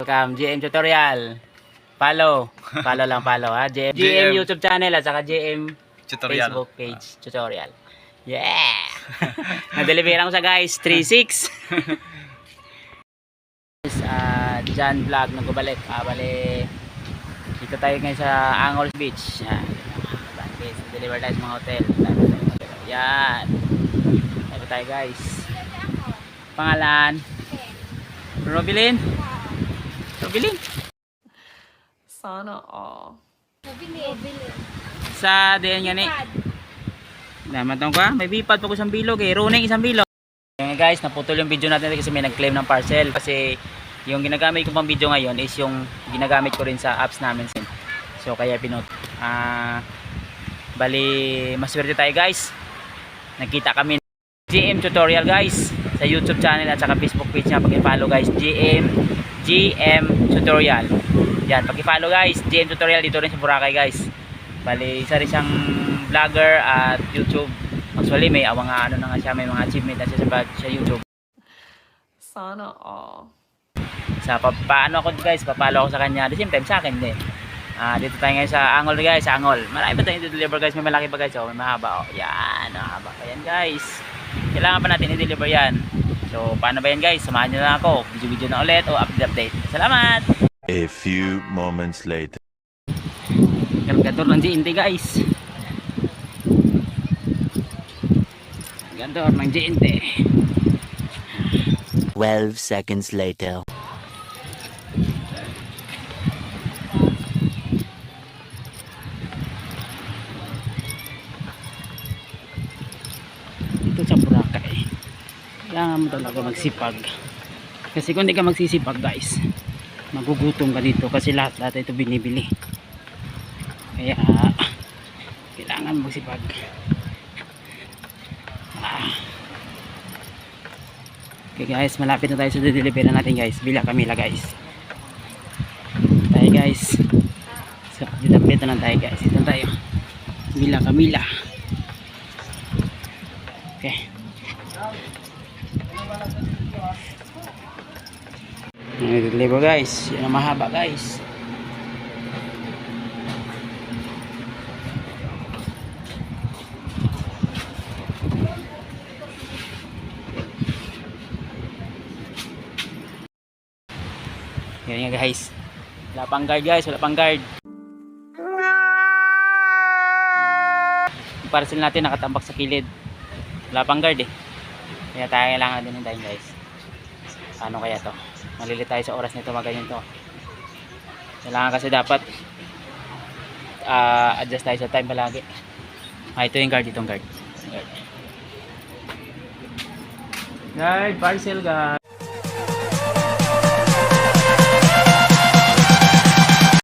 Welcome, GM Tutorial. Follow lang, follow ha. GM YouTube channel at saka GM Tutorial. Facebook page tutorial. Yeah! Nadelivera ko sa guys, 3-6. John Vlog nagbabalik. Bale, dito tayo ngayon sa Angeles Beach. Yan. Deliver tayo sa mga hotel. Yan. Tayo tayo guys. Pangalan? Robilin? Sana all. Sa diyan gani. Naman tong ka, may bipad pa ko isang bilog eh. Running isang bilog. Ngayon guys, naputol yung video natin kasi may nag-claim ng parcel kasi yung ginagamit ko pang video ngayon is yung ginagamit ko rin sa apps namin. So kaya pinot. Bali, maswerte tayo guys. Nakita kami GM Tutorial guys sa YouTube channel at saka Facebook page niya. Pag-follow guys, GM Tutorial. Yan, pag-follow guys, GM Tutorial dito rin sa Boracay guys. Bali, isa rin siyang vlogger at YouTube. Actually, may mga ano na nga siya, may mga achievement na siya sa YouTube. Sana all. Sa paano ako guys, papalo ako sa kanya. At the same time sa akin din. Dito tayo ngayon sa Angol guys, sa Angol. Marami pa tayong i-deliver guys, may malaki pa guys, oh, may mahaba oh. Yan, mahaba pa yan guys. Kailangan pa natin i-deliver yan. So, paano ba yan guys? Samahan nyo na ako. Video na ulit o update. Salamat! A few moments later. Gargador ng GNT guys. Gargador ng GNT. 12 seconds later. Dito sa Boracay kailangan mo talaga magsipag kasi kung hindi ka magsisipag guys magugutom ka dito kasi lahat ito binibili kaya kailangan magsipag. Okay guys, malapit na tayo sa delivery natin guys. Villa Camila guys. Tayo guys. So, didapit na lang tayo guys. Ito tayo. Villa Camila. Okay. Deliver guys. Yan ang mahaba guys. Yan nga guys. Wala pang guard guys. Wala pang guard. Yung parcel natin nakatambak sa kilid. Wala pang guard eh. Kaya tayo kailangan din ng time guys. Paano kaya to? Malili tayo sa oras nito magayon to. Kailangan kasi dapat adjust tayo sa time palagi. Ito yung guard. Itong guard. Guard, parcel guard.